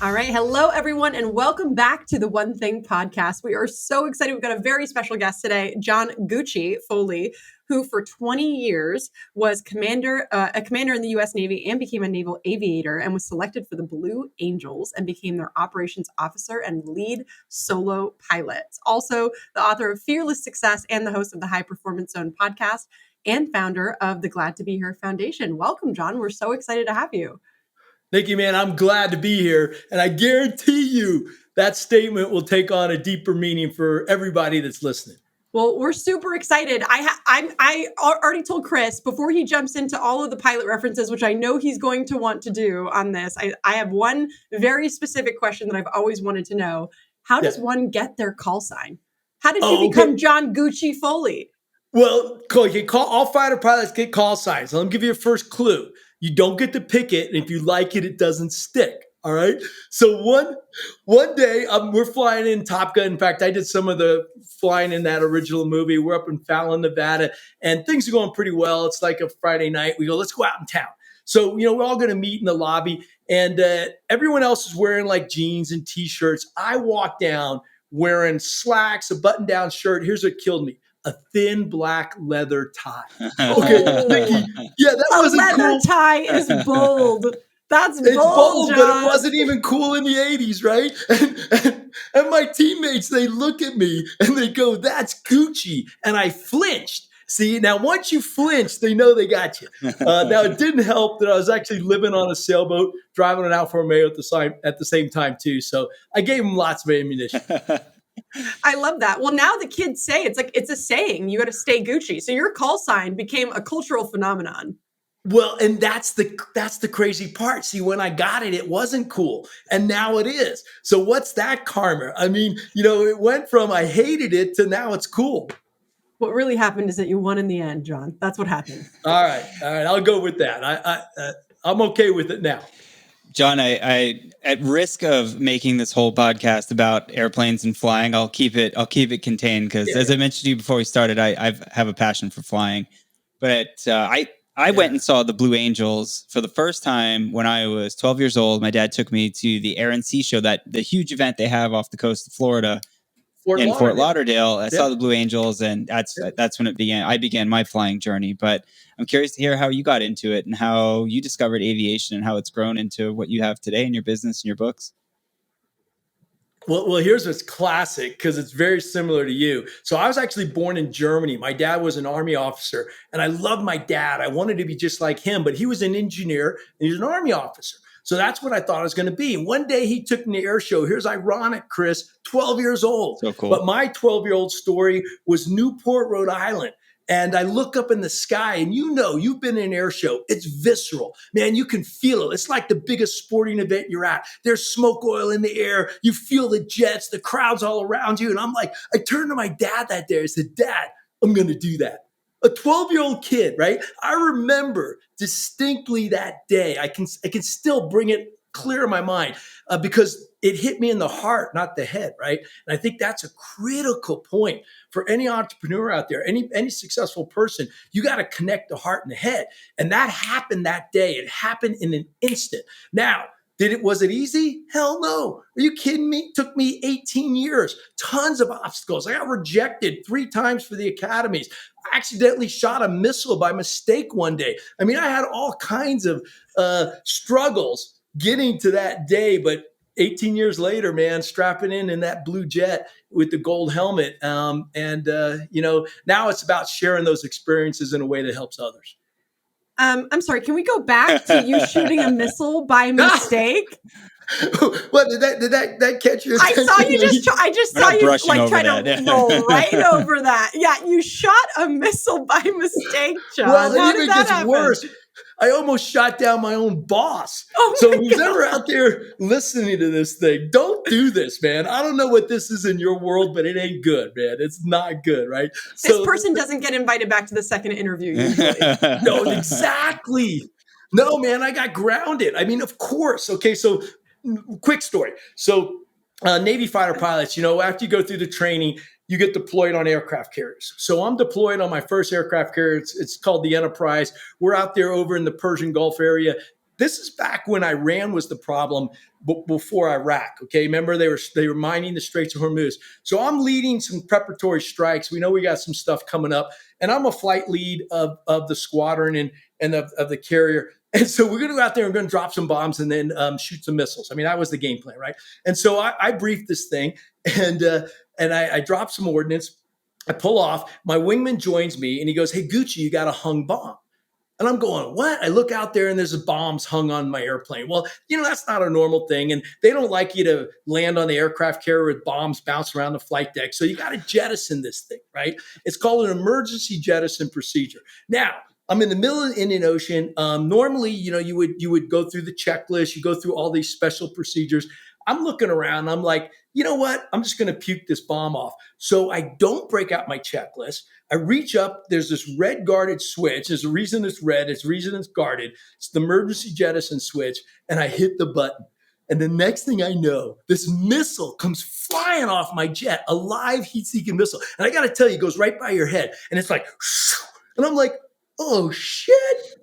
All right. Hello, everyone, and welcome back to the One Thing podcast. We are so excited. We've got a very special guest today, John Foley, who for 20 years was a commander in the U.S. Navy and became a naval aviator and was selected for the Blue Angels and became their operations officer and lead solo pilot. Also, the author of Fearless Success and the host of the High Performance Zone podcast and founder of the Glad to Be Here Foundation. Welcome, John. We're so excited to have you. Thank you, man. I'm glad to be here. And I guarantee you that statement will take on a deeper meaning for everybody that's listening. Well, we're super excited. I already told Chris before he jumps into all of the pilot references, which I know he's going to want to do on this. I have one very specific question that I've always wanted to know. How does one get their call sign? How did you become John Foley? Well, all fighter pilots get call signs. Let me give you a first clue. You don't get to pick it, and if you like it, it doesn't stick. All right. So one day we're flying in Top Gun. In fact, I did some of the flying in that original movie. We're up in Fallon, Nevada, and things are going pretty well. It's like a Friday night. We go, let's go out in town. So, we're all going to meet in the lobby, and everyone else is wearing like jeans and T-shirts. I walk down wearing slacks, a button-down shirt. Here's what killed me. A thin black leather tie. Okay, Nikki. Yeah, that wasn't cool. A leather tie is bold. That's bold, it's bold, John. but it wasn't even cool in the 80s, right? And my teammates, they look at me and they go, that's Gucci. And I flinched. See, now once you flinch, they know they got you. Now, it didn't help that I was actually living on a sailboat, driving an Alfa Romeo at the same time, too. So I gave them lots of ammunition. I love that. Well, now the kids say it's a saying. You got to stay Gucci. So your call sign became a cultural phenomenon. Well, and that's the crazy part. See, when I got it, it wasn't cool. And now it is. So what's that karma? I mean, it went from I hated it to now it's cool. What really happened is that you won in the end, John. That's what happened. All right. I'll go with that. I'm okay with it now. John, I at risk of making this whole podcast about airplanes and flying, I'll keep it contained because as I mentioned to you before we started, I have a passion for flying. But I went and saw the Blue Angels for the first time when I was 12 years old. My dad took me to the Air and Sea Show, the huge event they have off the coast of Florida. Fort Lauderdale. I saw the Blue Angels, and that's when it began. I began my flying journey. But I'm curious to hear how you got into it and how you discovered aviation and how it's grown into what you have today in your business and your books. Well, here's what's classic because it's very similar to you. So I was actually born in Germany. My dad was an Army officer, and I loved my dad. I wanted to be just like him, but he was an engineer and he was an Army officer. So that's what I thought I was going to be. One day he took me to air show. Here's ironic, Chris, 12 years old. So cool. But my 12-year-old story was Newport, Rhode Island. And I look up in the sky and you've been in an air show. It's visceral. Man, you can feel it. It's like the biggest sporting event you're at. There's smoke oil in the air. You feel the jets, the crowd's all around you. And I'm like, I turned to my dad that day. I said, Dad, I'm going to do that. A 12-year-old kid, right? I remember distinctly that day. I can still bring it clear in my mind because it hit me in the heart, not the head, right? And I think that's a critical point for any entrepreneur out there, any successful person. You got to connect the heart and the head. And that happened that day. It happened in an instant. Now, was it easy? Hell no. Are you kidding me? It took me 18 years, tons of obstacles. I got rejected 3 times for the academies. I accidentally shot a missile by mistake one day. I mean, I had all kinds of struggles getting to that day, but 18 years later, man, strapping in that blue jet with the gold helmet. Now it's about sharing those experiences in a way that helps others. I'm sorry. Can we go back to you shooting a missile by mistake? What did that catch your attention? I just saw you like try to roll right over that. Yeah, you shot a missile by mistake, John. Well, how it even gets worse. I almost shot down my own boss. So who's ever out there listening to this thing, don't do this, man. I don't know what this is in your world, but it ain't good, man. It's not good, right? This person doesn't get invited back to the second interview usually. No, exactly. No, man, I got grounded. I mean, of course. Okay, so quick story. So Navy fighter pilots, after you go through the training, you get deployed on aircraft carriers. So I'm deployed on my first aircraft carrier. It's called the Enterprise. We're out there over in the Persian Gulf area. This is back when Iran was the problem before Iraq. Okay, remember they were mining the Straits of Hormuz. So I'm leading some preparatory strikes. We know we got some stuff coming up, and I'm a flight lead of the squadron and of the carrier. And so we're going to go out there and we're going to drop some bombs and then shoot some missiles. I mean, that was the game plan, right? And so I briefed this thing, and I dropped some ordnance. I pull off. My wingman joins me, and he goes, "Hey, Gucci, you got a hung bomb." And I'm going, what? I look out there and there's bombs hung on my airplane. Well, that's not a normal thing. And they don't like you to land on the aircraft carrier with bombs bouncing around the flight deck. So you got to jettison this thing, right? It's called an emergency jettison procedure. Now, I'm in the middle of the Indian Ocean. Normally, you would go through the checklist. You go through all these special procedures. I'm looking around. I'm like, you know what? I'm just going to puke this bomb off. So I don't break out my checklist. I reach up. There's this red guarded switch. There's a reason it's red. It's a reason it's guarded. It's the emergency jettison switch. And I hit the button. And the next thing I know, this missile comes flying off my jet, a live heat-seeking missile. And I got to tell you, it goes right by your head. And it's like, and I'm like, oh shit,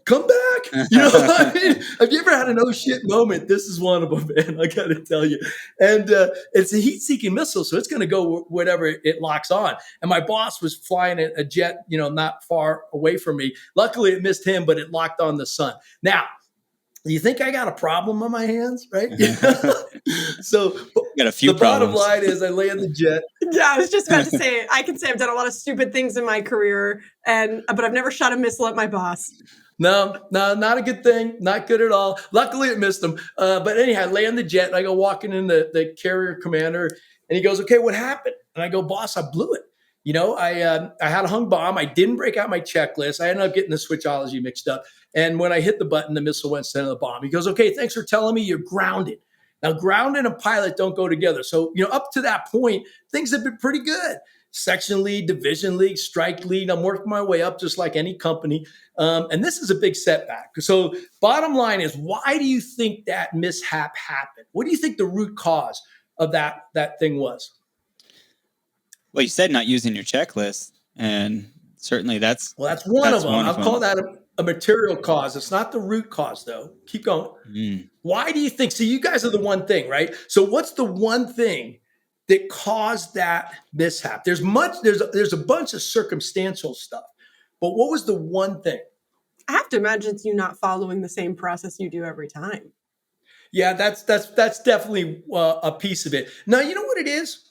come back. I mean, have you ever had an oh shit moment? This is one of them, man. I got to tell you. And it's a heat seeking missile. So it's going to go whatever it locks on. And my boss was flying a jet, not far away from me. Luckily it missed him, but it locked on the sun. Now, you think I got a problem on my hands, right? So got a few the problems. bottom line is I land the jet. Yeah, I was just about to say, I can say I've done a lot of stupid things in my career, but I've never shot a missile at my boss. No, not a good thing. Not good at all. Luckily, it missed him. But anyhow, I land the jet and I go walking in the carrier commander, and he goes, "Okay, what happened?" And I go, "Boss, I blew it. I had a hung bomb. I didn't break out my checklist. I ended up getting the switchology mixed up. And when I hit the button, the missile went instead of the bomb." He goes, "Okay, thanks for telling me. You're grounded." Now, ground and a pilot don't go together. So, up to that point, things have been pretty good. Section lead, division lead, strike lead. I'm working my way up just like any company. And this is a big setback. So bottom line is, why do you think that mishap happened? What do you think the root cause of that thing was? Well, you said not using your checklist, and certainly that's one of them. I'll call that a material cause. It's not the root cause, though. Keep going. Why do you think? So you guys are the one thing, right? So what's the one thing that caused that mishap? There's a bunch of circumstantial stuff, but what was the one thing? I have to imagine it's you not following the same process you do every time. Yeah, that's definitely a piece of it. Now, you know what it is?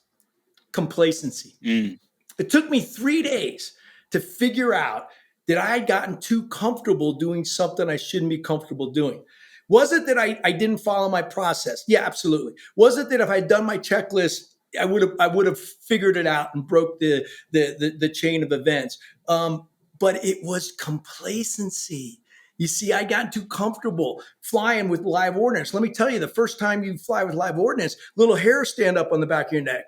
Complacency. It took me 3 days to figure out that I had gotten too comfortable doing something I shouldn't be comfortable doing. Was it that I didn't follow my process? Yeah, absolutely. Was it that if I'd done my checklist, I would have figured it out and broke the chain of events? But it was complacency. You see, I got too comfortable flying with live ordnance. Let me tell you, the first time you fly with live ordnance, little hairs stand up on the back of your neck.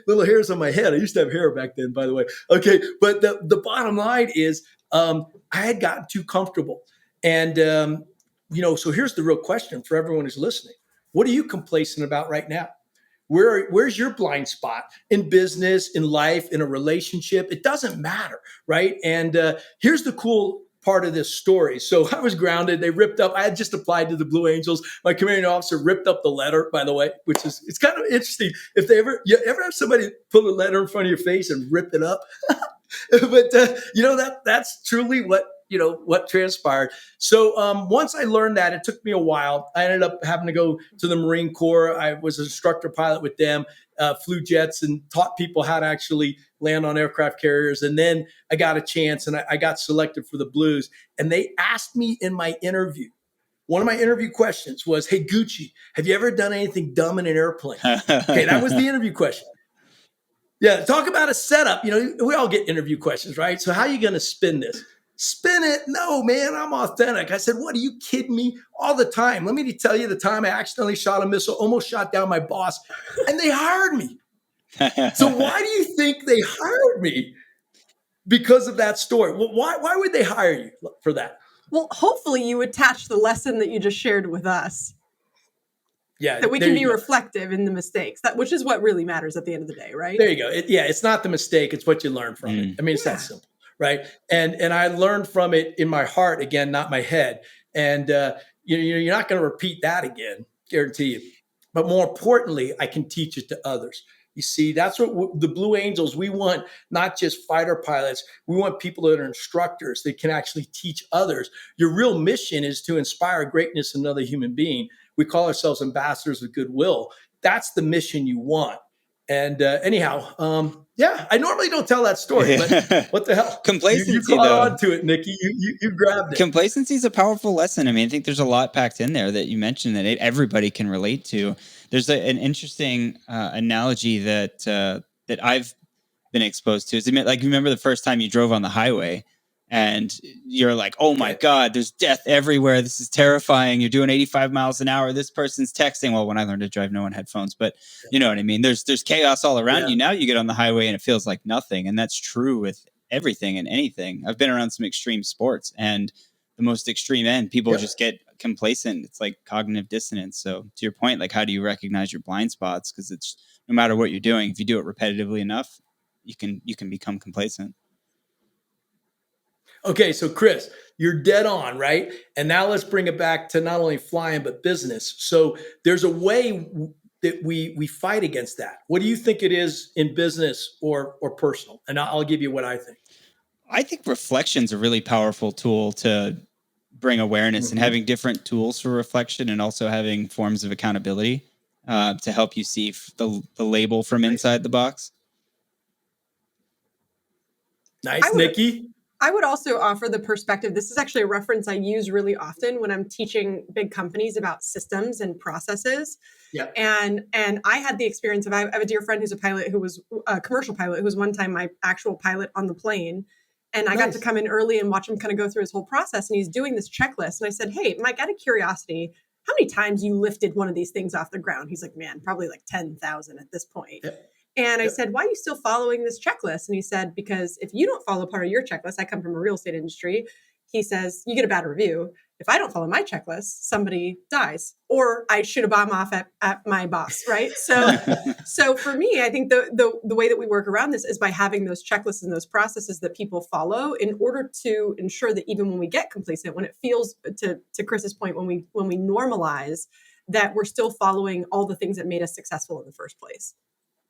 Little hairs on my head. I used to have hair back then, by the way. Okay, but the bottom line is I had gotten too comfortable. And, so here's the real question for everyone who's listening. What are you complacent about right now? Where's your blind spot in business, in life, in a relationship? It doesn't matter, right? And here's the cool part of this story. So I was grounded. They ripped up. I had just applied to the Blue Angels. My commanding officer ripped up the letter, by the way, it's kind of interesting. If you ever have somebody put a letter in front of your face and rip it up, but that's truly what transpired. So once I learned that, it took me a while. I ended up having to go to the Marine Corps. I was an instructor pilot with them, flew jets and taught people how to actually land on aircraft carriers. And then I got a chance and I got selected for the Blues. And they asked me in my interview, one of my interview questions was, "Hey, Gucci, have you ever done anything dumb in an airplane?" Okay, that was the interview question. Yeah, talk about a setup. We all get interview questions, right? So how are you going to spin this? Spin it? No, man, I'm authentic. I said, "What, are you kidding me?" All the time. Let me tell you the time I accidentally shot a missile, almost shot down my boss, and they hired me. So why do you think they hired me? Because of that story. Well, why would they hire you for that? Well, hopefully you attach the lesson that you just shared with us. Yeah, that we can be reflective in the mistakes, which is what really matters at the end of the day, right? There you go. It's not the mistake; it's what you learn from it. I mean, it's that simple, right? And I learned from it in my heart, again, not my head, And you're not going to repeat that again, guarantee you. But more importantly, I can teach it to others. You see, that's what the Blue Angels, we want not just fighter pilots. We want people that are instructors that can actually teach others. Your real mission is to inspire greatness in another human being. We call ourselves ambassadors of goodwill. That's the mission you want. And yeah, I normally don't tell that story, but what the hell? Complacency, you caught though. on to it, Nikki. You grabbed it. Complacency is a powerful lesson. I mean, I think there's a lot packed in there that you mentioned that everybody can relate to. There's an interesting analogy that I've been exposed to. Is like, remember the first time you drove on the highway and you're like, oh my God, there's death everywhere. This is terrifying. You're doing 85 miles an hour. This person's texting. Well, when I learned to drive, no one had phones, but you know what I mean? There's chaos all around you. Now you get on the highway and it feels like nothing. And that's true with everything and anything. I've been around some extreme sports, and the most extreme end, people just get complacent. It's like cognitive dissonance. So to your point, like, how do you recognize your blind spots? Because it's no matter what you're doing, if you do it repetitively enough, you can become complacent. Okay, so Chris, you're dead on, right? And now let's bring it back to not only flying but business. So there's a way that we fight against that. What do you think it is in business or personal? And I'll give you what I think. I think reflection's a really powerful tool to bring awareness, and having different tools for reflection, and also having forms of accountability to help you see the label from inside the box. Nice, Nikki. I would also offer the perspective. This is actually a reference I use really often when I'm teaching big companies about systems and processes. Yeah. And I had the experience of, I have a dear friend who's a pilot, who was a commercial pilot, who was one time my actual pilot on the plane. And I got to come in early and watch him kind of go through his whole process. And he's doing this checklist. And I said, hey, Mike, out of curiosity, how many times you lifted one of these things off the ground? He's like, man, probably like 10,000 at this point. Yeah. And I said, why are you still following this checklist? And he said, because if you don't follow part of your checklist, I come from a real estate industry. He says, you get a bad review. If I don't follow my checklist, somebody dies, or I shoot a bomb off at my boss, right? So for me, I think the way that we work around this is by having those checklists and those processes that people follow in order to ensure that even when we get complacent, when it feels, to Chris's point, when we normalize, that we're still following all the things that made us successful in the first place.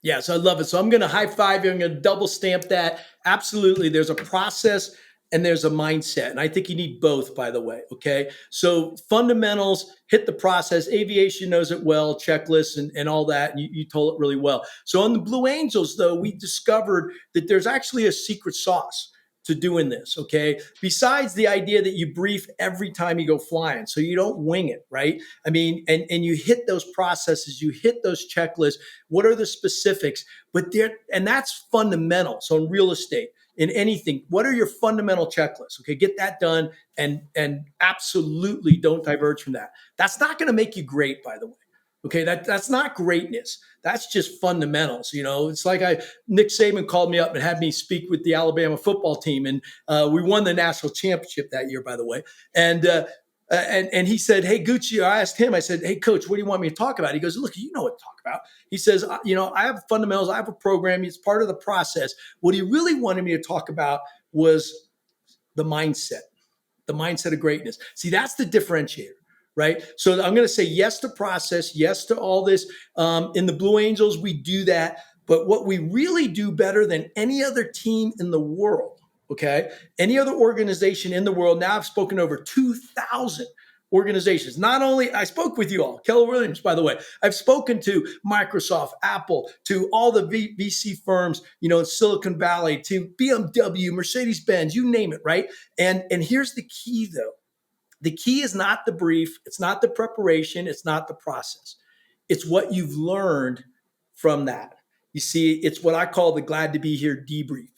Yeah, so I love it. So I'm going to high five you. I'm going to double stamp that. Absolutely. There's a process and there's a mindset. And I think you need both, by the way. Okay. So fundamentals, hit the process. Aviation knows it well, checklists and all that. And you told it really well. So on the Blue Angels, though, we discovered that there's actually a secret sauce to doing this, okay? Besides the idea that you brief every time you go flying, so you don't wing it, right? I mean, and you hit those processes, you hit those checklists. What are the specifics? And that's fundamental. So in real estate, in anything, what are your fundamental checklists? Okay, get that done, and absolutely don't diverge from that. That's not going to make you great, by the way. Okay, that's not greatness. That's just fundamentals. You know, it's like Nick Saban called me up and had me speak with the Alabama football team, and we won the national championship that year, by the way. And he said, "Hey, Gucci," I asked him. I said, "Hey, Coach, what do you want me to talk about?" He goes, "Look, you know what to talk about." He says, "I have fundamentals. I have a program. It's part of the process." What he really wanted me to talk about was the mindset of greatness. See, that's the differentiator. Right. So I'm going to say yes to process, yes to all this. In the Blue Angels, we do that. But what we really do better than any other team in the world, okay, any other organization in the world, now I've spoken to over 2,000 organizations. Not only, I spoke with you all, Keller Williams, by the way, I've spoken to Microsoft, Apple, to all the VC firms, in Silicon Valley, to BMW, Mercedes-Benz, you name it, right? And here's the key, though. The key is not the brief. It's not the preparation. It's not the process. It's what you've learned from that. You see, it's what I call the glad to be here debrief.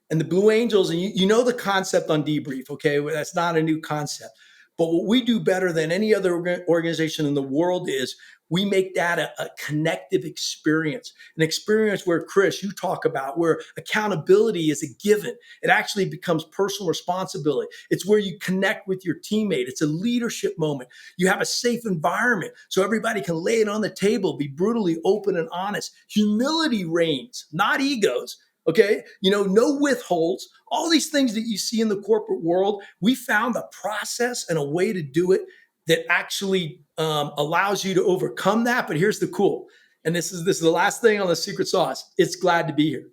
And the Blue Angels, and you know the concept on debrief, okay? That's not a new concept. But what we do better than any other organization in the world is we make that a connective experience, an experience where, Chris, you talk about, where accountability is a given. It actually becomes personal responsibility. It's where you connect with your teammate. It's a leadership moment. You have a safe environment so everybody can lay it on the table, be brutally open and honest. Humility reigns, not egos. Okay. No withholds, all these things that you see in the corporate world. We found a process and a way to do it that actually allows you to overcome that. But here's the cool, and this is the last thing on the secret sauce. It's glad to be here.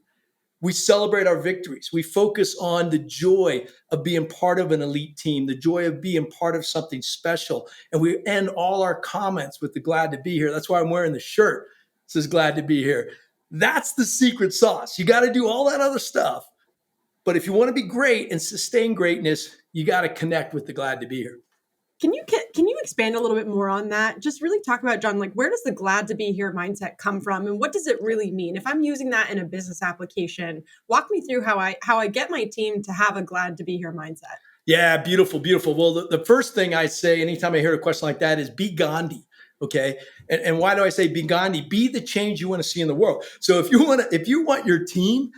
We celebrate our victories. We focus on the joy of being part of an elite team, the joy of being part of something special. And we end all our comments with the glad to be here. That's why I'm wearing the shirt. It says glad to be here. That's the secret sauce. You got to do all that other stuff. But if you want to be great and sustain greatness, you got to connect with the glad to be here. Can you expand a little bit more on that? Just really talk about, John, like, where does the glad to be here mindset come from, and what does it really mean? If I'm using that in a business application, walk me through how I get my team to have a glad to be here mindset. Yeah, beautiful, beautiful. Well, the first thing I say anytime I hear a question like that is be Gandhi. Okay. And why do I say be Gandhi? Be the change you want to see in the world. So if you want your team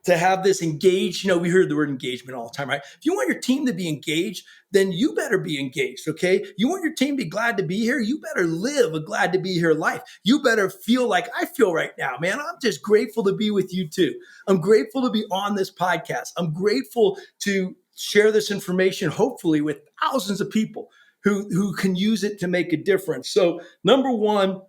to have this engaged, we heard the word engagement all the time, right? If you want your team to be engaged, then you better be engaged, okay? You want your team to be glad to be here, you better live a glad to be here life. You better feel like I feel right now, man. I'm just grateful to be with you too. I'm grateful to be on this podcast. I'm grateful to share this information, hopefully with thousands of people who can use it to make a difference. So number one,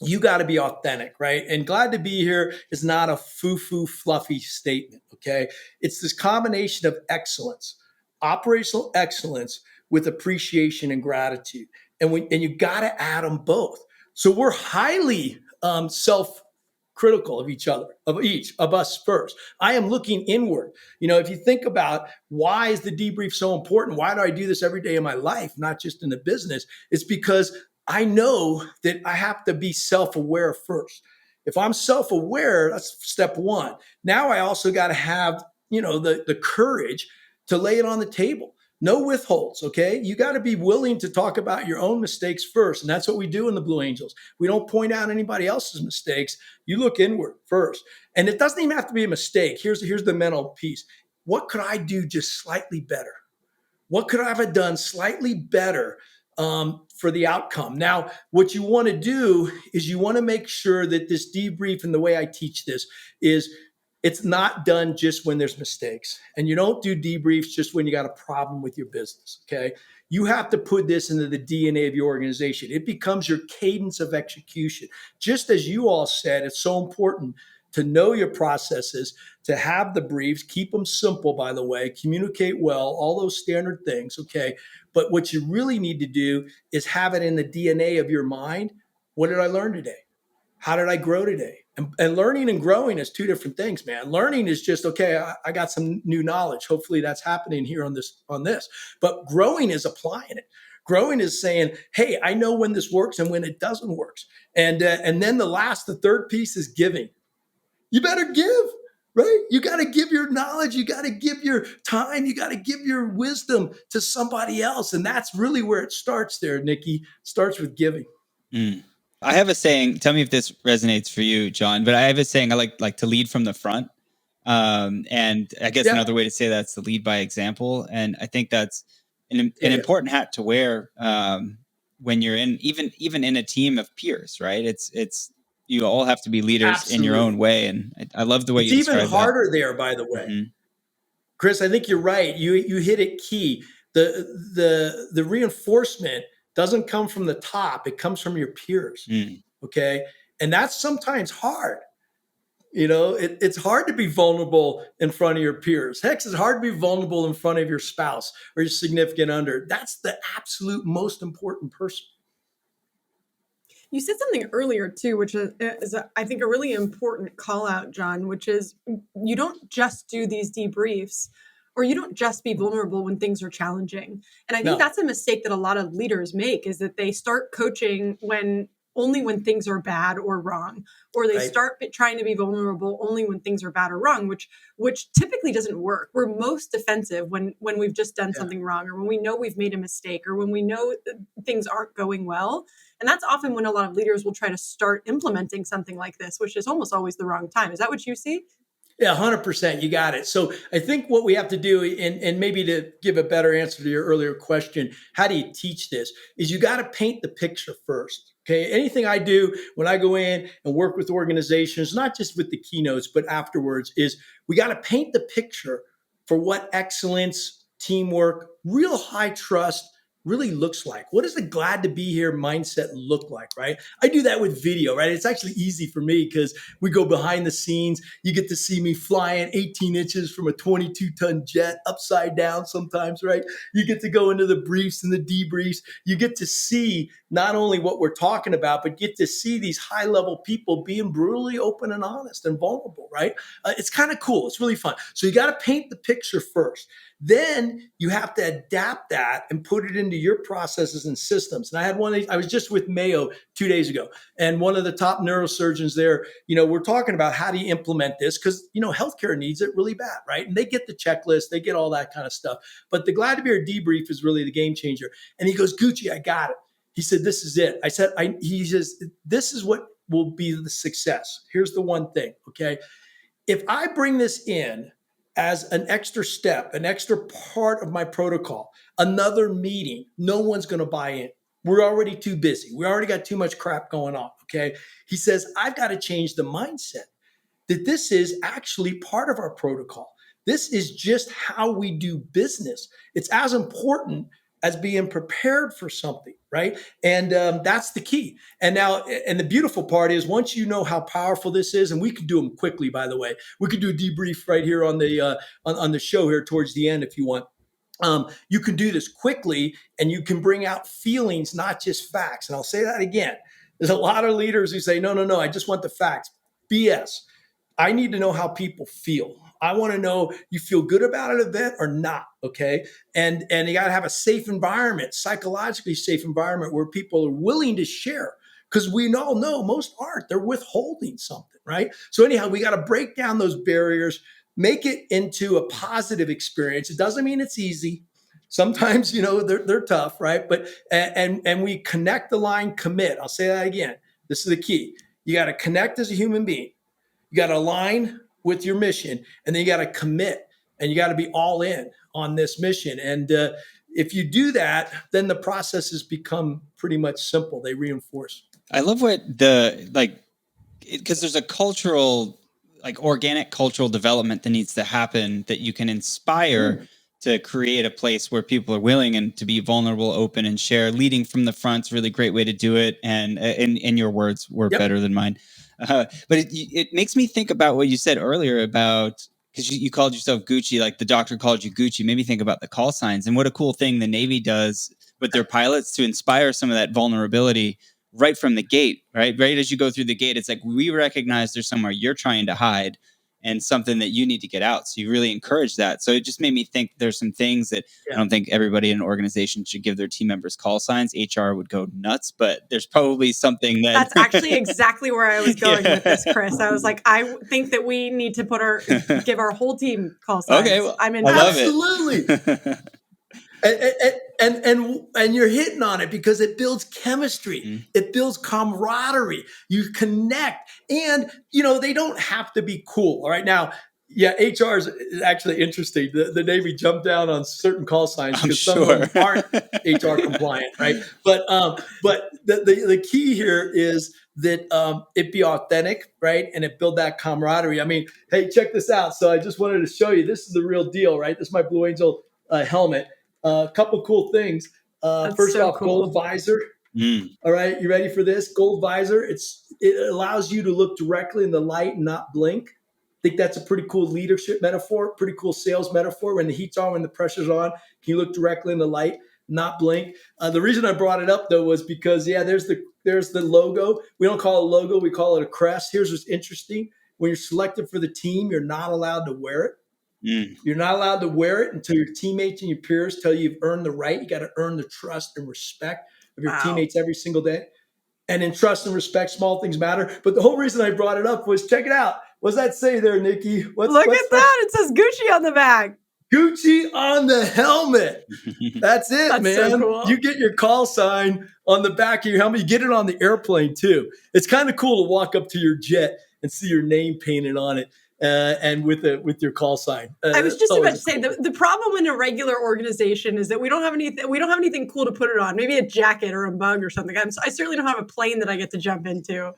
you got to be authentic, right? And glad to be here is not a foo-foo fluffy statement, okay? It's this combination of excellence, operational excellence with appreciation and gratitude. And you got to add them both. So we're highly self-critical of each other, of each of us first. I am looking inward. If you think about why is the debrief so important? Why do I do this every day in my life, not just in the business? It's because I know that I have to be self-aware first. If I'm self-aware, that's step one. Now I also got to have, the courage to lay it on the table. No withholds, okay? You got to be willing to talk about your own mistakes first. And that's what we do in the Blue Angels. We don't point out anybody else's mistakes. You look inward first. And it doesn't even have to be a mistake. Here's the mental piece. What could I do just slightly better? What could I have done slightly better for the outcome? Now, what you want to do is you want to make sure that this debrief and the way I teach this is it's not done just when there's mistakes. And you don't do debriefs just when you got a problem with your business, okay? You have to put this into the DNA of your organization. It becomes your cadence of execution. Just as you all said, it's so important to know your processes, to have the briefs, keep them simple, by the way, communicate well, all those standard things, okay? But what you really need to do is have it in the DNA of your mind. What did I learn today? How did I grow today? And learning and growing is two different things, man. Learning is just, okay, I got some new knowledge. Hopefully that's happening here on this. But growing is applying it. Growing is saying, hey, I know when this works and when it doesn't work. And then the third piece is giving. You better give, right? You got to give your knowledge. You got to give your time. You got to give your wisdom to somebody else. And that's really where it starts there, Nikki. It starts with giving. I have a saying, tell me if this resonates for you, John, but I have a saying, I like to lead from the front. And I guess another way to say that's to lead by example. And I think that's an important hat to wear when you're even in a team of peers, right? It's you all have to be leaders in your own way. And I love the way you describe that. It's even harder there, by the way. Mm-hmm. Chris, I think you're right. You hit it key. The reinforcement doesn't come from the top. It comes from your peers. Okay. And that's sometimes hard. It's hard to be vulnerable in front of your peers. Heck, it's hard to be vulnerable in front of your spouse or your significant other. That's the absolute most important person. You said something earlier too, which is I think, a really important call out, John, which is you don't just do these debriefs, or you don't just be vulnerable when things are challenging. And I think that's a mistake that a lot of leaders make, is that they start coaching only when things are bad or wrong, or they start trying to be vulnerable only when things are bad or wrong, which typically doesn't work. We're most defensive when we've just done something wrong, or when we know we've made a mistake, or when we know things aren't going well. And that's often when a lot of leaders will try to start implementing something like this, which is almost always the wrong time. Is that what you see? Yeah, 100%. You got it. So I think what we have to do, and maybe to give a better answer to your earlier question, how do you teach this? Is you got to paint the picture first. Okay. Anything I do when I go in and work with organizations, not just with the keynotes, but afterwards, is we got to paint the picture for what excellence, teamwork, real high trust really looks like. What does the glad to be here mindset look like, right? I do that with video, right? It's actually easy for me because we go behind the scenes. You get to see me flying 18 inches from a 22-ton jet upside down sometimes, right? You get to go into the briefs and the debriefs. You get to see not only what we're talking about, but get to see these high-level people being brutally open and honest and vulnerable, right? It's kind of cool. It's really fun. So you got to paint the picture first. Then you have to adapt that and put it into your processes and systems. And I had I was just with Mayo 2 days ago, and one of the top neurosurgeons there, we're talking about how do you implement this? Because, healthcare needs it really bad, right? And they get the checklist, they get all that kind of stuff. But the Glad to Be Here debrief is really the game changer. And he goes, Gucci, I got it. He said, this is it. I said, he says, this is what will be the success. Here's the one thing, okay? If I bring this in as an extra step, an extra part of my protocol, another meeting, no one's going to buy in. We're already too busy. We already got too much crap going on, okay? He says, I've got to change the mindset that this is actually part of our protocol. This is just how we do business. It's as important as being prepared for something, right? And that's the key. And now, and the beautiful part is once you know how powerful this is, and we can do them quickly, by the way, we could do a debrief right here on the show here towards the end if you want. You can do this quickly, and you can bring out feelings, not just facts. And I'll say that again. There's a lot of leaders who say, no, I just want the facts. BS. I need to know how people feel. I want to know you feel good about an event or not, okay? And you got to have a safe environment, psychologically safe environment where people are willing to share, because we all know most aren't. They're withholding something, right? So anyhow, we got to break down those barriers, make it into a positive experience. It doesn't mean it's easy. Sometimes, they're tough, right? But and we connect the line, commit. I'll say that again. This is the key. You got to connect as a human being. You got to align with your mission, and then you got to commit, and you got to be all in on this mission. And if you do that, then the processes become pretty much simple. They reinforce. I love what because there's a cultural, organic cultural development that needs to happen that you can inspire to create a place where people are willing and to be vulnerable, open, and share. Leading from the front's a really great way to do it. And in your words were better than mine. But it makes me think about what you said earlier about, because you called yourself Gucci, like the doctor called you Gucci, made me think about the call signs and what a cool thing the Navy does with their pilots to inspire some of that vulnerability right from the gate, right? Right as you go through the gate, it's like, we recognize there's somewhere you're trying to hide and something that you need to get out. So you really encourage that. So it just made me think there's some things that I don't think everybody in an organization should give their team members call signs. HR would go nuts, but there's probably something that's actually exactly where I was going with this, Chris. I was like, I think that we need to give our whole team call signs. Okay, well, I'm in. I love Absolutely. And you're hitting on it because it builds chemistry. It builds camaraderie. You connect, and they don't have to be cool. All right, now, HR is actually interesting. The Navy jumped down on certain call signs because some of them aren't HR compliant, right? But the key here is that it be authentic, right? And it build that camaraderie. I mean, hey, check this out. So I just wanted to show you. This is the real deal, right? This is my Blue Angel helmet. A couple cool things. First off, cool. Gold visor. All right, you ready for this? Gold visor. It allows you to look directly in the light and not blink. I think that's a pretty cool leadership metaphor, pretty cool sales metaphor. When the heat's on, when the pressure's on, can you look directly in the light, not blink? The reason I brought it up though was because there's the logo. We don't call it a logo, we call it a crest. Here's what's interesting: when you're selected for the team, you're not allowed to wear it. You're not allowed to wear it until your teammates and your peers tell you you've earned the right. You got to earn the trust and respect of your teammates every single day. And in trust and respect, small things matter. But the whole reason I brought it up was, check it out. What's that say there, Nikki? Look at that. It says Gucci on the back. Gucci on the helmet. That's it, That's man. So cool. You get your call sign on the back of your helmet. You get it on the airplane too. It's kind of cool to walk up to your jet and see your name painted on it. and with your call sign. I was just about to say cool the problem in a regular organization is that we don't have anything cool to put it on. Maybe a jacket or a mug or something. I certainly don't have a plane that I get to jump into.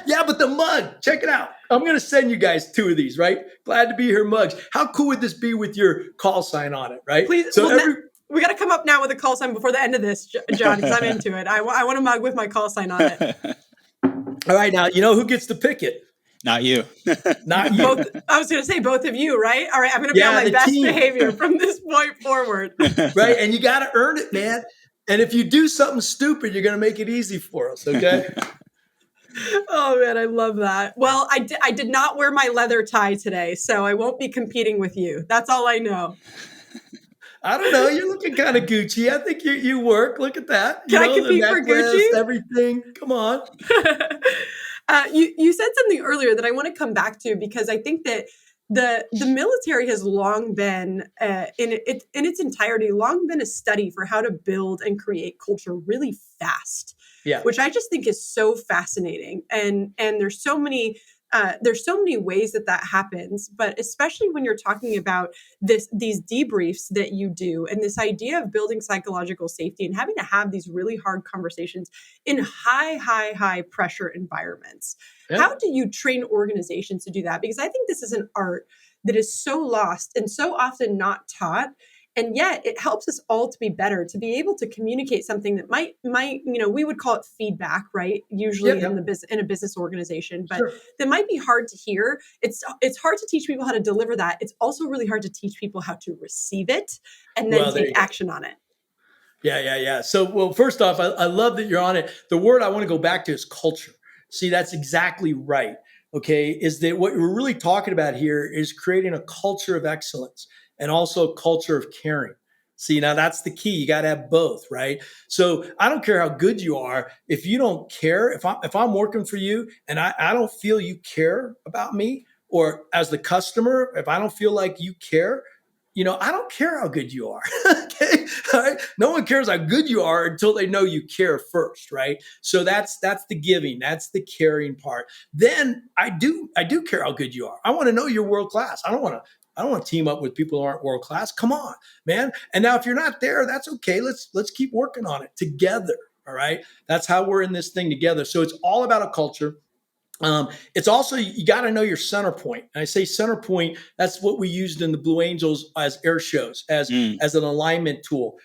Yeah, but the mug, check it out. I'm going to send you guys 2 of these, right? Glad to be here mugs. How cool would this be with your call sign on it, right? Please, So we got to come up now with a call sign before the end of this, John, because I'm into it. I want a mug with my call sign on it. All right, now, you know who gets to pick it? Not you. Not you. I was going to say both of you, right? All right, I'm going to be on my best behavior from this point forward. Right, and you got to earn it, man. And if you do something stupid, you're going to make it easy for us, okay? Oh, man, I love that. Well, I did not wear my leather tie today, so I won't be competing with you. That's all I know. I don't know. You're looking kind of Gucci. I think you work. Look at that. Can I compete for Gucci? Everything. Come on. You said something earlier that I want to come back to, because I think that the military has long been in its entirety a study for how to build and create culture really fast. Yeah. Which I just think is so fascinating. And there's so many ways that happens, but especially when you're talking about these debriefs that you do, and this idea of building psychological safety and having to have these really hard conversations in high pressure environments. Yeah. How do you train organizations to do that? Because I think this is an art that is so lost and so often not taught. And yet it helps us all to be better, to be able to communicate something that might, we would call it feedback, right? Usually in a business organization, but that might be hard to hear. It's hard to teach people how to deliver that. It's also really hard to teach people how to receive it and then take action on it. Yeah. So, well, first off, I love that you're on it. The word I want to go back to is culture. See, that's exactly right. Okay. Is that what we're really talking about here is creating a culture of excellence and also a culture of caring. See, now that's the key. You got to have both, right? So I don't care how good you are. If you don't care, if I'm working for you and I don't feel you care about me, or as the customer, if I don't feel like you care, I don't care how good you are. Okay. All right. No one cares how good you are until they know you care first. Right. So that's the giving. That's the caring part. Then I do care how good you are. I want to know you're world class. I don't want to team up with people who aren't world class. Come on, man. And now if you're not there, that's okay. Let's keep working on it together. All right. That's how we're in this thing together. So it's all about a culture. It's also, you got to know your center point. And I say center point, that's what we used in the Blue Angels as air shows, as an alignment tool.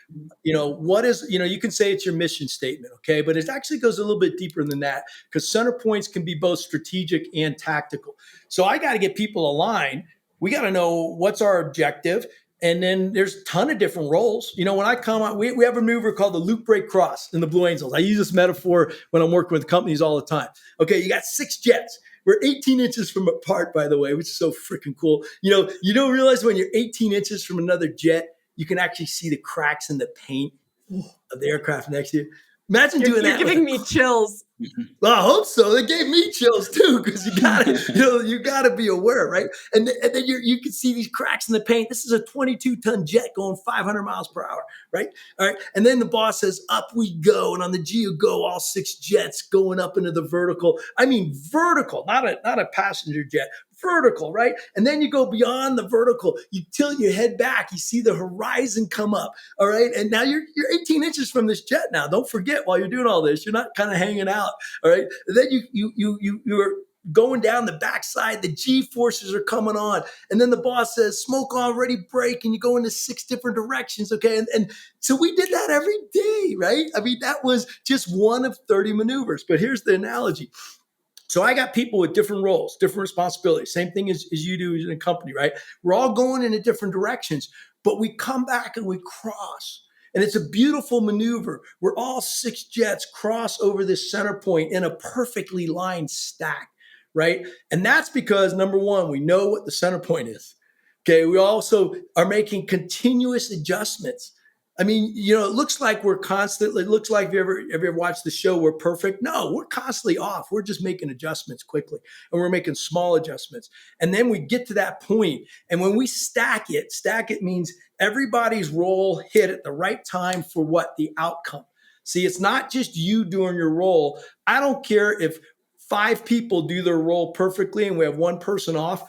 What is, you can say it's your mission statement, okay? But it actually goes a little bit deeper than that, because center points can be both strategic and tactical. So I got to get people aligned. We got to know what's our objective. And then there's a ton of different roles. When I come out, we have a maneuver called the loop break cross in the Blue Angels. I use this metaphor when I'm working with companies all the time. Okay, you got 6 jets. We're 18 inches from apart, by the way, which is so freaking cool. You don't realize when you're 18 inches from another jet, you can actually see the cracks in the paint of the aircraft next to you. Imagine doing that. You're giving me chills. Well, I hope so. They gave me chills too, because you gotta be aware, right? And then you can see these cracks in the paint. This is a 22-ton jet going 500 miles per hour, right? All right. And then the boss says, up we go. And on the G, you go all 6 jets going up into the vertical. I mean, vertical, not a passenger jet. Vertical, right? And then you go beyond the vertical. You tilt your head back. You see the horizon come up. All right. And now you're 18 inches from this jet now. Don't forget, while you're doing all this, you're not kind of hanging out. All right. And then you're going down the backside. The G forces are coming on. And then the boss says, smoke already break. And you go into 6 different directions. Okay. And so we did that every day, right? I mean, that was just one of 30 maneuvers. But here's the analogy. So I got people with different roles, different responsibilities, same thing as you do in a company, right? We're all going in different directions, but we come back and we cross. And it's a beautiful maneuver. We're all 6 jets cross over this center point in a perfectly lined stack, right? And that's because, number one, we know what the center point is. Okay, we also are making continuous adjustments. I mean, it looks like we're constantly, it looks like if you ever watched the show, we're perfect. No, we're constantly off. We're just making adjustments quickly, and we're making small adjustments. And then we get to that point, and when we stack it means everybody's role hit at the right time for what the outcome. See, it's not just you doing your role. I don't care if 5 people do their role perfectly and we have 1 person off.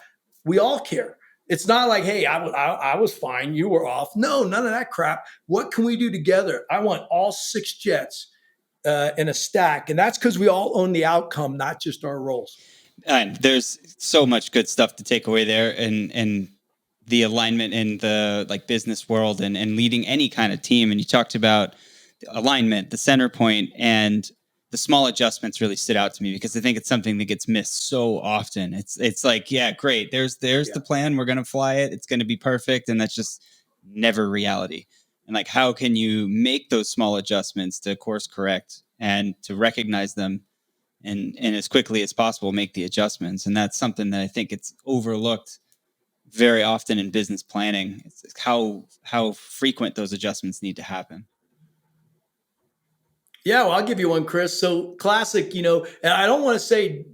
We all care. It's not like, hey, I was fine, you were off. No, none of that crap. What can we do together? I want all 6 jets in a stack, and that's because we all own the outcome, not just our roles. And there's so much good stuff to take away there, and the alignment in the like business world and leading any kind of team. And you talked about alignment, the center point, and the small adjustments really stood out to me because I think it's something that gets missed so often. It's like, yeah, great. There's the plan. We're going to fly it. It's going to be perfect. And that's just never reality. And like, how can you make those small adjustments to course correct and to recognize them and as quickly as possible, make the adjustments. And that's something that I think it's overlooked very often in business planning. It's how frequent those adjustments need to happen. Yeah, well, I'll give you one, Chris. So classic, and I don't want to say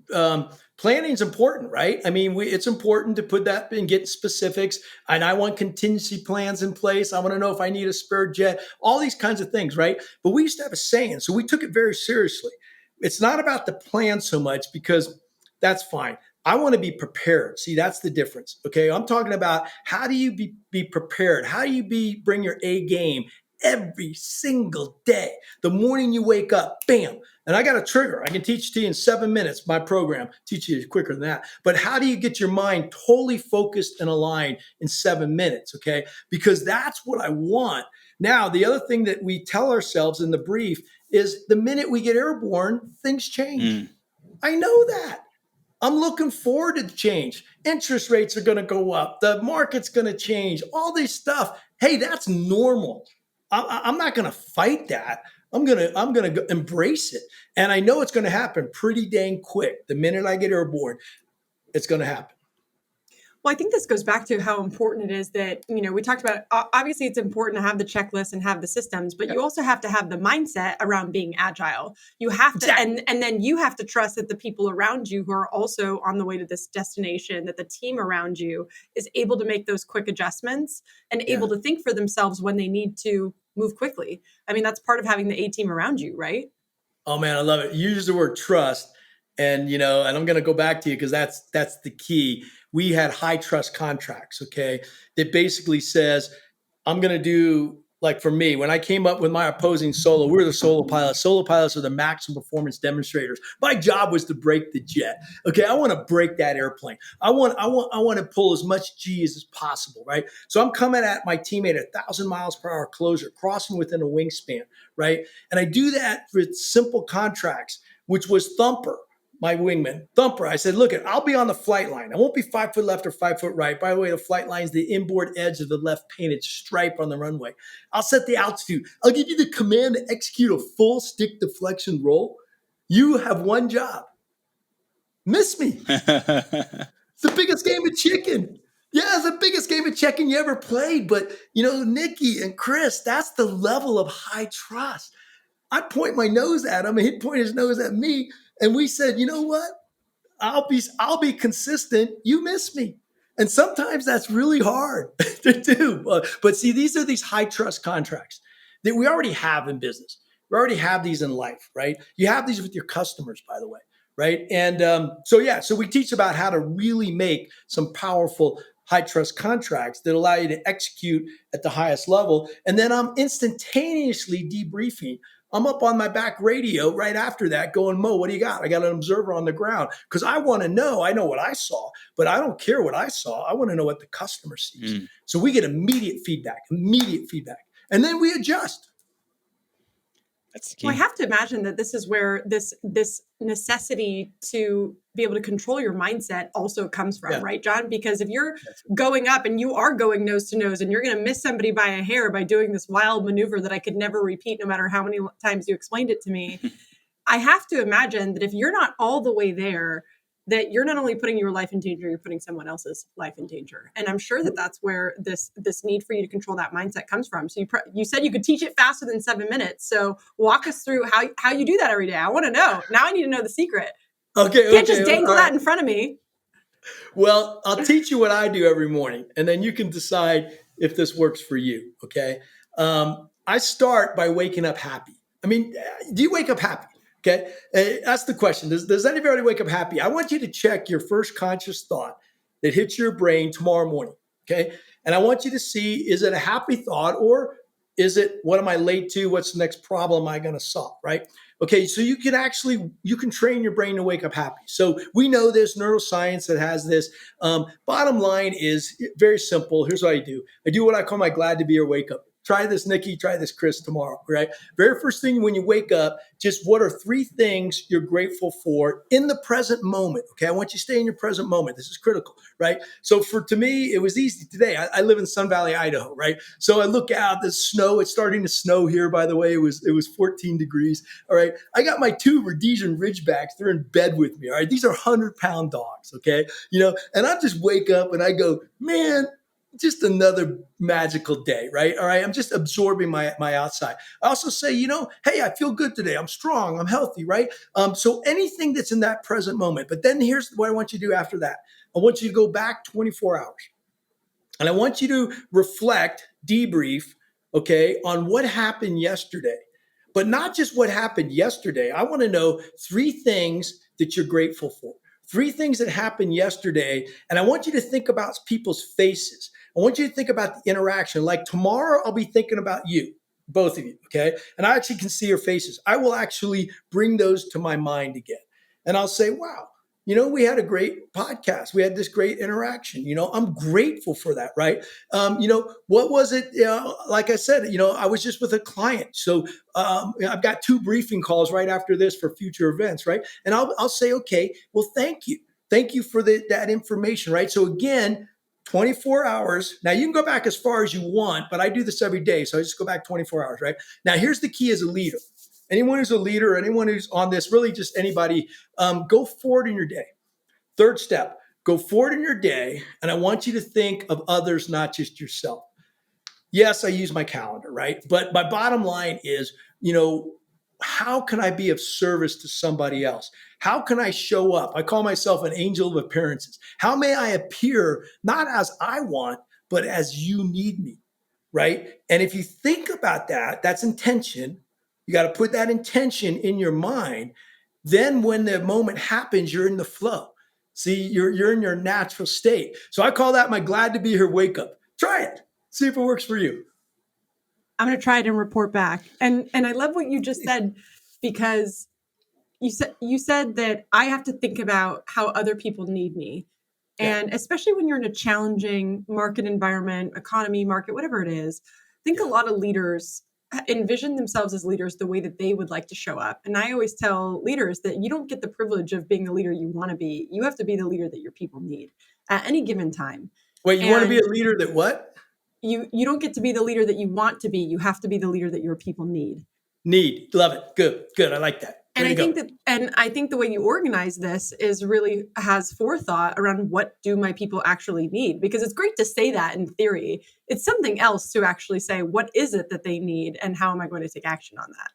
planning is important, right? I mean, it's important to put that and get specifics. And I want contingency plans in place. I want to know if I need a spare jet, all these kinds of things, right? But we used to have a saying, so we took it very seriously. It's not about the plan so much because that's fine. I want to be prepared. See, that's the difference. Okay. I'm talking about how do you be prepared? How do you bring your A game every single day? The morning you wake up, bam. And I got a trigger. I can teach to you in 7 minutes, my program. Teach you quicker than that. But how do you get your mind totally focused and aligned in 7 minutes? Okay. Because that's what I want. Now, the other thing that we tell ourselves in the brief is the minute we get airborne, things change. I know that. I'm looking forward to the change. Interest rates are going to go up. The market's going to change. All this stuff. Hey, that's normal. I'm not going to fight that. I'm going to embrace it. And I know it's going to happen pretty dang quick. The minute I get airborne, it's going to happen. Well, I think this goes back to how important it is that, we talked about, obviously it's important to have the checklist and have the systems, but you also have to have the mindset around being agile. You have to, and then you have to trust that the people around you who are also on the way to this destination, that the team around you is able to make those quick adjustments and able to think for themselves when they need to move quickly. I mean, that's part of having the A team around you, right? Oh man, I love it. You use the word trust. And, and I'm going to go back to you because that's the key. We had high trust contracts, okay, that basically says, I'm going to do, like for me, when I came up with my opposing solo, we were the solo pilots. Solo pilots are the maximum performance demonstrators. My job was to break the jet. Okay, I want to break that airplane. I want to pull as much G as possible, right? So I'm coming at my teammate at 1,000 miles per hour closure, crossing within a wingspan, right? And I do that with simple contracts, which was Thumper. My wingman, Thumper. I said, look, I'll be on the flight line. I won't be 5 foot left or 5 foot right. By the way, the flight line is the inboard edge of the left painted stripe on the runway. I'll set the altitude. I'll give you the command to execute a full stick deflection roll. You have one job. Miss me. It's the biggest game of chicken. Yeah, it's the biggest game of chicken you ever played. But, Nikki and Chris, that's the level of high trust. I'd point my nose at him and he'd point his nose at me. And we said, you know what? I'll be consistent. You miss me. And sometimes that's really hard to do. But see, these are these high trust contracts that we already have in business. We already have these in life, right? You have these with your customers, by the way, right? And so we teach about how to really make some powerful high trust contracts that allow you to execute at the highest level. And then I'm instantaneously debriefing. I'm up on my back radio right after that going, Mo, what do you got? I got an observer on the ground because I want to know. I know what I saw, but I don't care what I saw. I want to know what the customer sees. So we get immediate feedback. And then we adjust. That's the key. Well, I have to imagine that this is where this necessity to be able to control your mindset also comes from, right, John? Because if you're going up and you are going nose to nose and you're going to miss somebody by a hair by doing this wild maneuver that I could never repeat no matter how many times you explained it to me, I have to imagine that if you're not all the way there, that you're not only putting your life in danger, you're putting someone else's life in danger. And I'm sure that that's where this need for you to control that mindset comes from. So you said you could teach it faster than 7 minutes. So walk us through how you do that every day. I want to know. Now I need to know the secret. Okay. You can't just dangle that in front of me. Well, I'll teach you what I do every morning, and then you can decide if this works for you, okay? I start by waking up happy. I mean, do you wake up happy? Okay, that's the question. Does anybody wake up happy? I want you to check your first conscious thought. that hits your brain tomorrow morning. Okay. And I want you to see, is it a happy thought, or is it, what am I late to? What's the next problem am I going to solve? Right. Okay. So you can train your brain to wake up happy. So we know there's neuroscience that has this. Bottom line is very simple. Here's what I do. I do what I call my glad to be here wake up. Try this, Nikki. Try this, Chris, tomorrow, right? Very first thing when you wake up, just what are 3 things you're grateful for in the present moment, okay? I want you to stay in your present moment. This is critical, right? So to me, it was easy today. I live in Sun Valley, Idaho, right? So I look out, the snow, it's starting to snow here, by the way. It was 14 degrees, all right? I got my 2 Rhodesian Ridgebacks. They're in bed with me, all right? These are 100-pound dogs, okay? And I just wake up and I go, man, just another magical day, right? All right. I'm just absorbing my outside. I also say, hey, I feel good today. I'm strong. I'm healthy, right? So anything that's in that present moment. But then here's what I want you to do after that. I want you to go back 24 hours. And I want you to reflect, debrief, okay, on what happened yesterday. But not just what happened yesterday. I want to know 3 things that you're grateful for. 3 things that happened yesterday. And I want you to think about people's faces. I want you to think about the interaction. Like tomorrow, I'll be thinking about you, both of you, okay? And I actually can see your faces. I will actually bring those to my mind again. And I'll say, wow, we had a great podcast. We had this great interaction. I'm grateful for that, right? What was it? Like I said, I was just with a client. So I've got 2 briefing calls right after this for future events, right? And I'll say, okay, well, thank you. Thank you for that information, right? So again, 24 hours. Now you can go back as far as you want, but I do this every day. So I just go back 24 hours, right? Now here's the key as a leader. Anyone who's a leader, anyone who's on this, really just anybody, go forward in your day. 3rd step, go forward in your day. And I want you to think of others, not just yourself. Yes, I use my calendar, right? But my bottom line is, how can I be of service to somebody else? How can I show up? I call myself an angel of appearances. How may I appear not as I want, but as you need me, right? And if you think about that, that's intention. You got to put that intention in your mind. Then when the moment happens, you're in the flow. See, you're in your natural state. So I call that my glad to be here wake up. Try it. See if it works for you. I'm going to try it and report back. And I love what you just said, because you said that I have to think about how other people need me. Yeah. And especially when you're in a challenging market environment, economy, market, whatever it is, I think a lot of leaders envision themselves as leaders the way that they would like to show up. And I always tell leaders that you don't get the privilege of being the leader you want to be. You have to be the leader that your people need at any given time. Wait, you want to be a leader that what? You don't get to be the leader that you want to be. You have to be the leader that your people need. Love it. Good. I like that. And I think the way you organize this is really has forethought around what do my people actually need? Because it's great to say that in theory. It's something else to actually say, what is it that they need and how am I going to take action on that?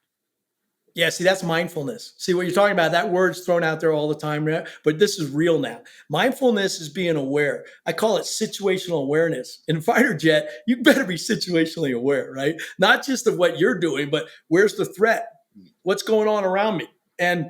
Yeah, see, that's mindfulness. See, what you're talking about, that word's thrown out there all the time, right? But this is real now. Mindfulness is being aware. I call it situational awareness. In fighter jet, you better be situationally aware, right? Not just of what you're doing, but where's the threat? What's going on around me? And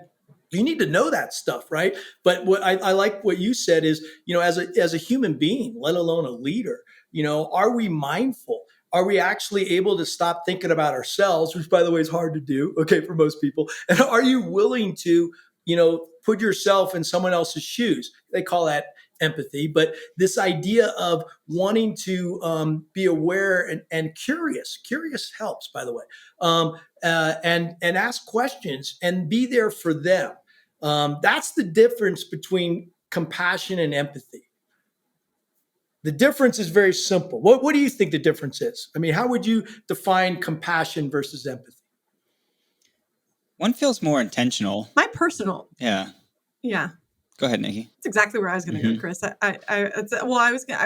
you need to know that stuff, right? But what I like what you said is, as a human being, let alone a leader, are we mindful? Are we actually able to stop thinking about ourselves, which, by the way, is hard to do, okay, for most people? And are you willing to, put yourself in someone else's shoes? They call that empathy. But this idea of wanting to be aware and curious helps, by the way, and ask questions and be there for them. That's the difference between compassion and empathy. The difference is very simple. What do you think the difference is? I mean, how would you define compassion versus empathy? One feels more intentional. My personal. Yeah. Go ahead, Nikki. That's exactly where I was going to go, Chris. I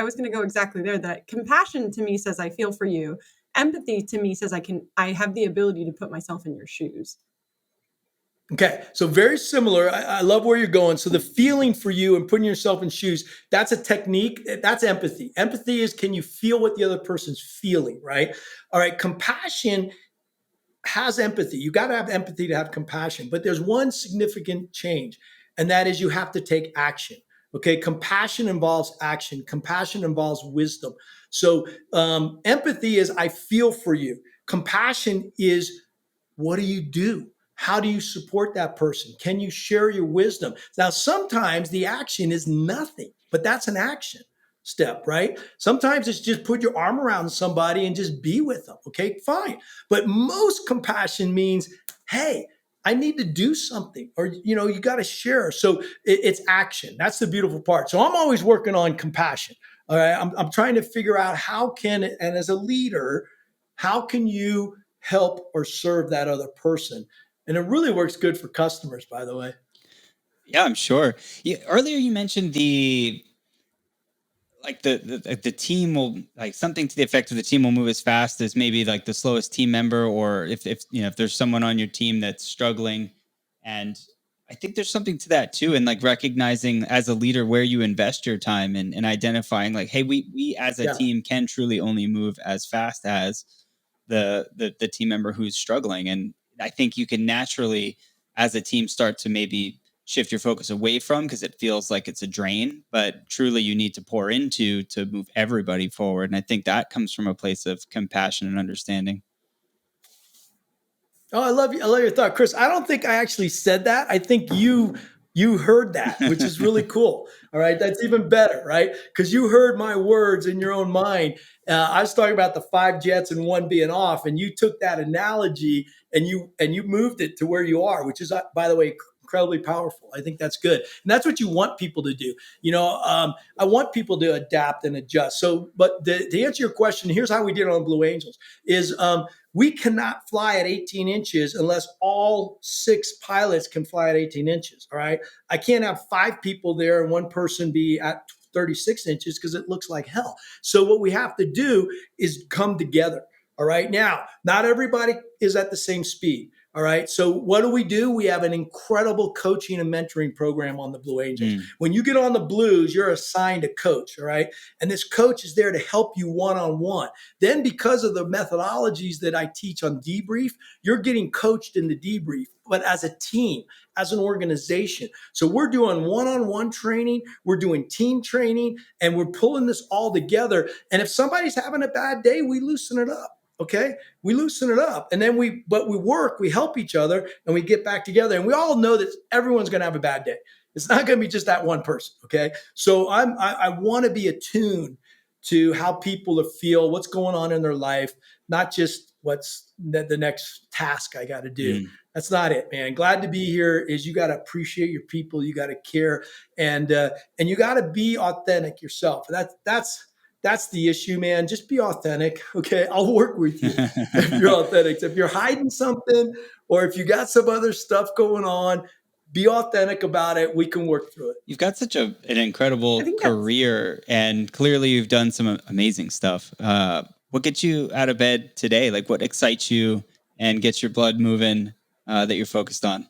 was going to go exactly there. That compassion to me says I feel for you. Empathy to me says I have the ability to put myself in your shoes. Okay, so very similar. I love where you're going. So the feeling for you and putting yourself in shoes, that's a technique. That's empathy. Empathy is, can you feel what the other person's feeling, right? All right, compassion has empathy. You got to have empathy to have compassion. But there's one significant change, and that is you have to take action. Okay. Compassion involves action. Compassion involves wisdom. So empathy is I feel for you. Compassion is what do you do? How do you support that person? Can you share your wisdom? Now, sometimes the action is nothing, but that's an action step, right? Sometimes it's just put your arm around somebody and just be with them. Okay, fine. But most compassion means, hey, I need to do something, or you got to share. So it's action. That's the beautiful part. So I'm always working on compassion. All right, I'm trying to figure out how can, and as a leader, how can you help or serve that other person? And it really works good for customers, by the way. Yeah, I'm sure. Yeah, earlier you mentioned the team will, like, something to the effect of the team will move as fast as maybe like the slowest team member, or if there's someone on your team that's struggling. And I think there's something to that too, and like recognizing as a leader where you invest your time, and identifying like, hey, we as a Yeah. team can truly only move as fast as the team member who's struggling. And I think you can naturally, as a team, start to maybe shift your focus away from, because it feels like it's a drain, but truly you need to pour into to move everybody forward. And I think that comes from a place of compassion and understanding. Oh, I love you. I love your thought, Chris. I don't think I actually said that. I think you heard that, which is really cool. All right, that's even better, right? Because you heard my words in your own mind. I was talking about the 5 jets and one being off, and you took that analogy and you moved it to where you are, which is, by the way, incredibly powerful. I think that's good, and that's what you want people to do. I want people to adapt and adjust. So, but to answer your question, here's how we did it on Blue Angels: is we cannot fly at 18 inches unless all 6 pilots can fly at 18 inches. All right. I can't have 5 people there and one person be at 36 inches because it looks like hell. So what we have to do is come together. All right. Now, not everybody is at the same speed. All right. So what do? We have an incredible coaching and mentoring program on the Blue Angels. When you get on the Blues, you're assigned a coach. All right. And this coach is there to help you one-on-one. Then, because of the methodologies that I teach on debrief, you're getting coached in the debrief, but as a team, as an organization. So we're doing one-on-one training, we're doing team training, and we're pulling this all together. And if somebody's having a bad day, we loosen it up. Okay, we loosen it up, and then we work, we help each other, and we get back together. And we all know that everyone's going to have a bad day. It's not going to be just that one person. Okay, so I want to be attuned to how people feel, what's going on in their life, not just what's the next task I got to do. That's not it, man. Glad to be here. Is you got to appreciate your people, you got to care, and you got to be authentic yourself. That's the issue, man. Just be authentic. Okay. I'll work with you if you're authentic. If you're hiding something, or if you got some other stuff going on, be authentic about it. We can work through it. You've got such an incredible career, and clearly you've done some amazing stuff. What gets you out of bed today? Like, what excites you and gets your blood moving that you're focused on?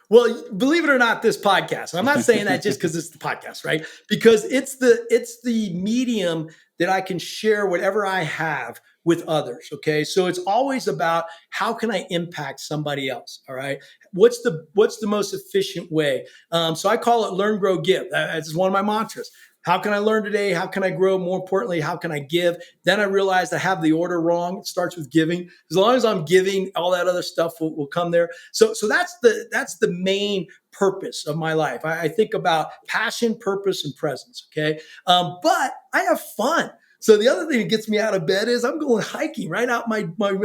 Well, believe it or not, this podcast. I'm not saying that just because it's the podcast, right? Because it's the medium that I can share whatever I have with others. Okay. So it's always about how can I impact somebody else? All right. What's the most efficient way? So I call it learn, grow, give. That's one of my mantras. How can I learn today? How can I grow? More importantly, how can I give? Then I realized I have the order wrong. It starts with giving. As long as I'm giving, all that other stuff will come there. So that's the main purpose of my life. I think about passion, purpose, and presence. Okay. But I have fun. So the other thing that gets me out of bed is I'm going hiking right out my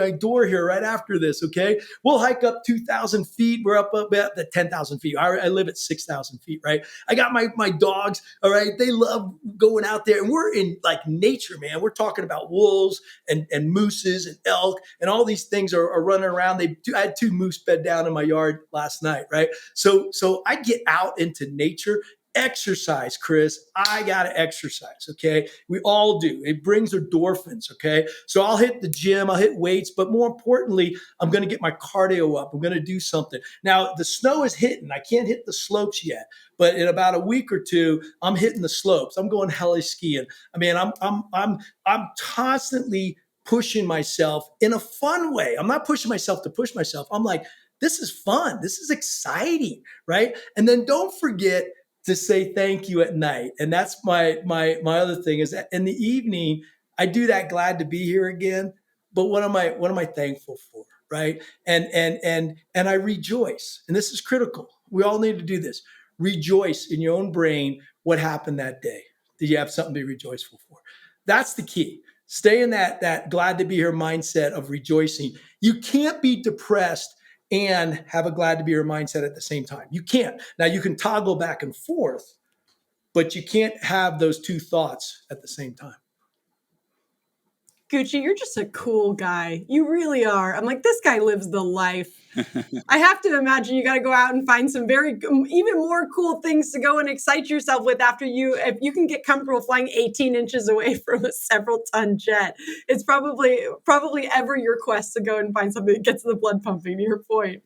door here right after this, okay? We'll hike up 2,000 feet. We're up at 10,000 feet. I live at 6,000 feet, right? I got my dogs, all right? They love going out there, and we're in like nature, man. We're talking about wolves and mooses and elk, and all these things are running around. I had 2 moose bed down in my yard last night, right? So I get out into nature. Exercise, Chris. I got to exercise. Okay. We all do. It brings endorphins. Okay. So I'll hit the gym, I'll hit weights, but more importantly, I'm going to get my cardio up. I'm going to do something. Now, the snow is hitting. I can't hit the slopes yet, but in about a week or 2, I'm hitting the slopes. I'm going heli skiing. I mean, I'm constantly pushing myself in a fun way. I'm not pushing myself to push myself. I'm like, this is fun. This is exciting. Right. And then don't forget to say thank you at night. And that's my other thing is that in the evening, I do that glad to be here again. But what am I thankful for? Right. And I rejoice. And this is critical. We all need to do this. Rejoice in your own brain what happened that day. Did you have something to be rejoiceful for? That's the key. Stay in that glad to be here mindset of rejoicing. You can't be depressed and have a glad to be here mindset at the same time. You can't. Now you can toggle back and forth, but you can't have those two thoughts at the same time. Gucci, you're just a cool guy. You really are. I'm like, this guy lives the life. I have to imagine you got to go out and find some even more cool things to go and excite yourself with after if you can get comfortable flying 18 inches away from a several ton jet. It's probably ever your quest to go and find something that gets the blood pumping, to your point.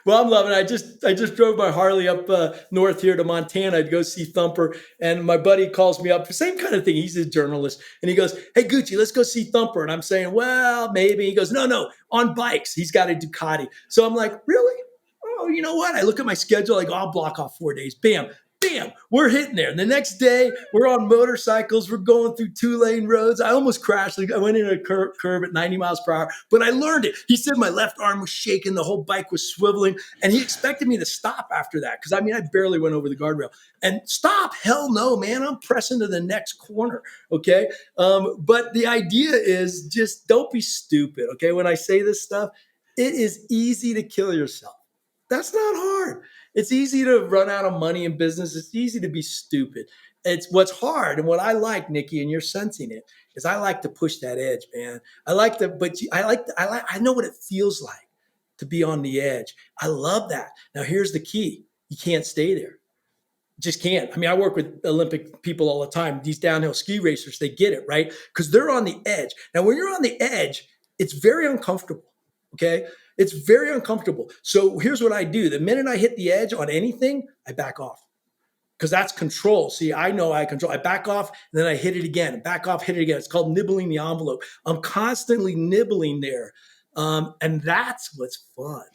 Well, I'm loving it. I just drove my Harley up north here to Montana to go see Thumper, and my buddy calls me up. Same kind of thing. He's a journalist, and he goes, "Hey, Gucci, let's go see Thumper." And I'm saying, "Well, maybe." He goes, "No, on bikes. He's got a Ducati." So I'm like, "Really? Oh, you know what?" I look at my schedule. I go, "I'll block off 4 days." Bam. We're hitting there. And the next day, we're on motorcycles. We're going through 2-lane roads. I almost crashed. I went into a curve at 90 miles per hour, but I learned it. He said my left arm was shaking. The whole bike was swiveling. And he expected me to stop after that because, I barely went over the guardrail. And stop? Hell no, man. I'm pressing to the next corner, okay? But the idea is just don't be stupid, okay? When I say this stuff, it is easy to kill yourself. That's not hard. It's easy to run out of money in business. It's easy to be stupid. It's what's hard. And what I like, Nikki, and you're sensing it, is I like to push that edge, man. I know what it feels like to be on the edge. I love that. Now, here's the key. You can't stay there. Just can't. I work with Olympic people all the time. These downhill ski racers, they get it, right? Because they're on the edge. Now, when you're on the edge, it's very uncomfortable, okay? It's very uncomfortable. So here's what I do. The minute I hit the edge on anything, I back off because that's control. See, I know I control. I back off and then I hit it again. Back off, hit it again. It's called nibbling the envelope. I'm constantly nibbling there. And that's what's fun.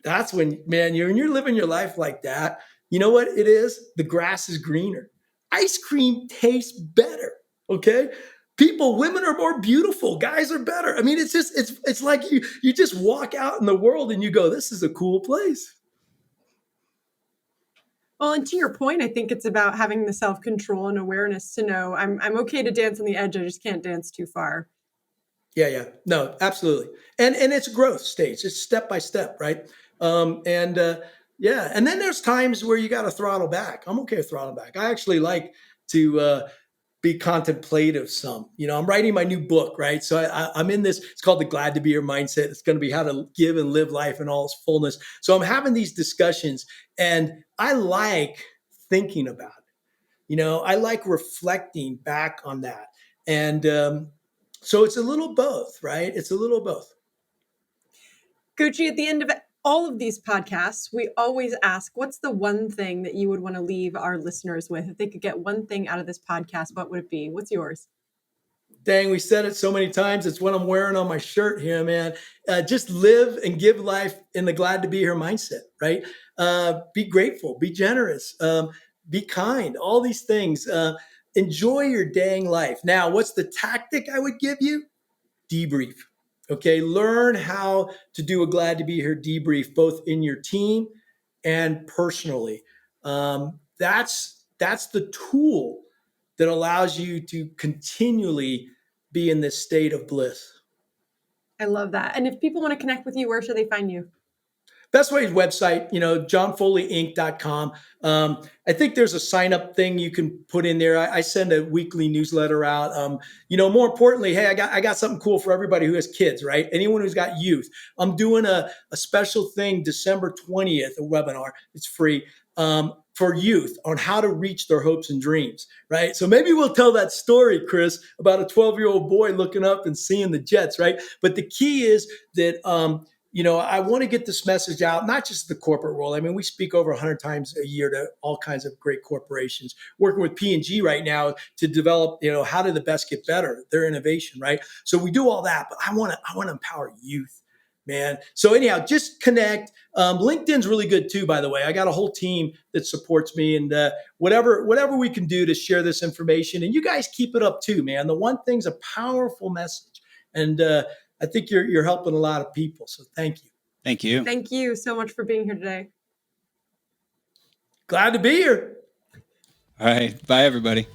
That's when, man, you're living your life like that. You know what it is? The grass is greener. Ice cream tastes better, okay? Women are more beautiful. Guys are better. It's like you just walk out in the world and you go, this is a cool place. Well, and to your point, I think it's about having the self-control and awareness to know I'm okay to dance on the edge. I just can't dance too far. Yeah. No, absolutely. And it's a growth stage. It's step by step, right? And then there's times where you got to throttle back. I'm okay with throttling back. I actually like to be contemplative some. I'm writing my new book, right? So I'm in this, it's called the Glad to Be Here mindset. It's going to be how to give and live life in all its fullness. So I'm having these discussions and I like thinking about it. I like reflecting back on that. And so it's a little both, right? It's a little both. Gucci, at the end of all of these podcasts, we always ask, what's the one thing that you would want to leave our listeners with? If they could get one thing out of this podcast, what would it be? What's yours? Dang, we said it so many times. It's what I'm wearing on my shirt here, man. Just live and give life in the glad to be here mindset, right? Be grateful, be generous, be kind, all these things. Enjoy your dang life. Now, what's the tactic I would give you? Debrief. Okay, learn how to do a glad to be here debrief, both in your team and personally. That's the tool that allows you to continually be in this state of bliss. I love that. And if people want to connect with you, where should they find you? Best way is website, johnfoleyinc.com. I think there's a sign up thing you can put in there. I send a weekly newsletter out. More importantly, hey, I got something cool for everybody who has kids, right? Anyone who's got youth. I'm doing a special thing December 20th, a webinar. It's free. For youth on how to reach their hopes and dreams, right? So maybe we'll tell that story, Chris, about a 12-year-old boy looking up and seeing the jets, right? But the key is that, I want to get this message out, not just the corporate world. We speak over 100 times a year to all kinds of great corporations. Working with P&G right now to develop, how do the best get better, their innovation, right? So we do all that, but I want to empower youth. man. So anyhow, just connect. LinkedIn's really good too, by the way. I got a whole team that supports me, and whatever we can do to share this information, and you guys keep it up too, man. The one thing's a powerful message, and I think you're helping a lot of people. So thank you. Thank you. Thank you so much for being here today. Glad to be here. All right. Bye, everybody.